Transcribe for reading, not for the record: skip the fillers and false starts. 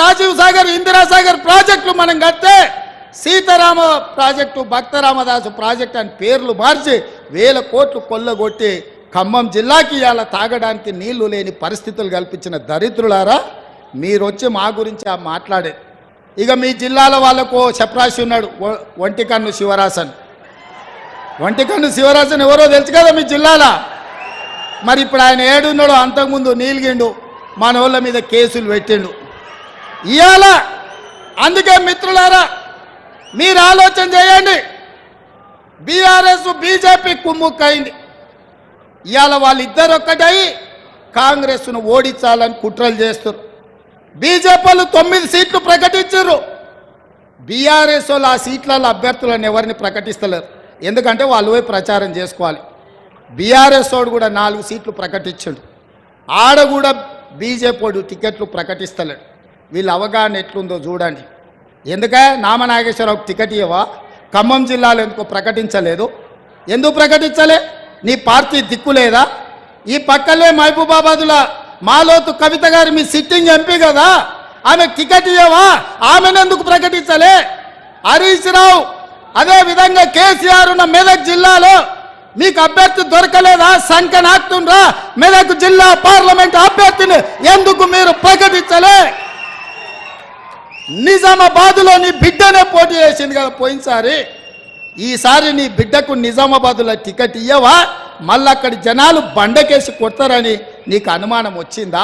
రాజీవ్ సాగర్ ఇందిరా సాగర్ ప్రాజెక్టులు మనం కడితే సీతారామ ప్రాజెక్టు భక్తరామదాసు ప్రాజెక్టు అని పేర్లు మార్చి 1000 కోట్లు కొల్లగొట్టి ఖమ్మం జిల్లాకి ఇవాళ తాగడానికి నీళ్లు లేని పరిస్థితులు కల్పించిన దరిద్రులారా మీరు వచ్చి మా గురించి మాట్లాడే ఇక మీ జిల్లాల వాళ్ళకు చప్రాసి ఉన్నాడు ఒంటికన్ను శివరాసన్. ఒంటికన్ను శివరాసన్ ఎవరో తెలుసు కదా మీ జిల్లాలో. మరి ఇప్పుడు ఆయన ఏడున్నాడు, అంతకుముందు నీలిగిండు, మన వాళ్ళ మీద కేసులు పెట్టిండు ఇవాళ. అందుకే మిత్రులారా మీరు ఆలోచన చేయండి. బీఆర్ఎస్ బీజేపీ కుమ్ముక్కైంది. ఇవాళ వాళ్ళిద్దరు ఒక్కటై కాంగ్రెస్ను ఓడించాలని కుట్రలు చేస్తారు. బీజేపీలు 9 సీట్లు ప్రకటించారు. బీఆర్ఎస్ వాళ్ళు ఆ సీట్లలో అభ్యర్థులను ఎవరిని ప్రకటిస్తలేరు, ఎందుకంటే వాళ్ళు పోయి ప్రచారం చేసుకోవాలి. బీఆర్ఎస్ వాడు కూడా 4 సీట్లు ప్రకటించాడు, ఆడ కూడా బీజేపీ వాడు టికెట్లు ప్రకటిస్తలేడు. వీళ్ళ అవగాహన ఎట్లుందో చూడండి. ఎందుకే నామనాగేశ్వరరావుకి టికెట్ ఇవ్వవా? ఖమ్మం జిల్లాలో ఎందుకు ప్రకటించలేదు? ఎందుకు ప్రకటించలే? నీ పార్టీ దిక్కు లేదా? ఈ పక్కలే మహబూబాబాద్లో మాలోతు కవిత గారు మీ సిట్టింగ్ ఎంపీ కదా, ఆమె టికెట్ ఇవ్వవా? ఆమెను ఎందుకు ప్రకటించలే? హరీష్ రావు అదేవిధంగా కేసీఆర్ ఉన్న మెదక్ జిల్లాలో మీకు అభ్యర్థి దొరకలేదా? సంఖ్య నాకుతుండ్రా మెదక్ జిల్లా పార్లమెంట్ అభ్యర్థిని ఎందుకు మీరు ప్రకటించలే? నిజామాబాద్లో నీ బిడ్డనే పోటీ చేసింది కదా పోయినసారి. ఈసారి నీ బిడ్డకు నిజామాబాద్లో టికెట్ ఇయ్యవా? మళ్ళీ అక్కడి జనాలు బండకేసి కొడతారని నీకు అనుమానం వచ్చిందా?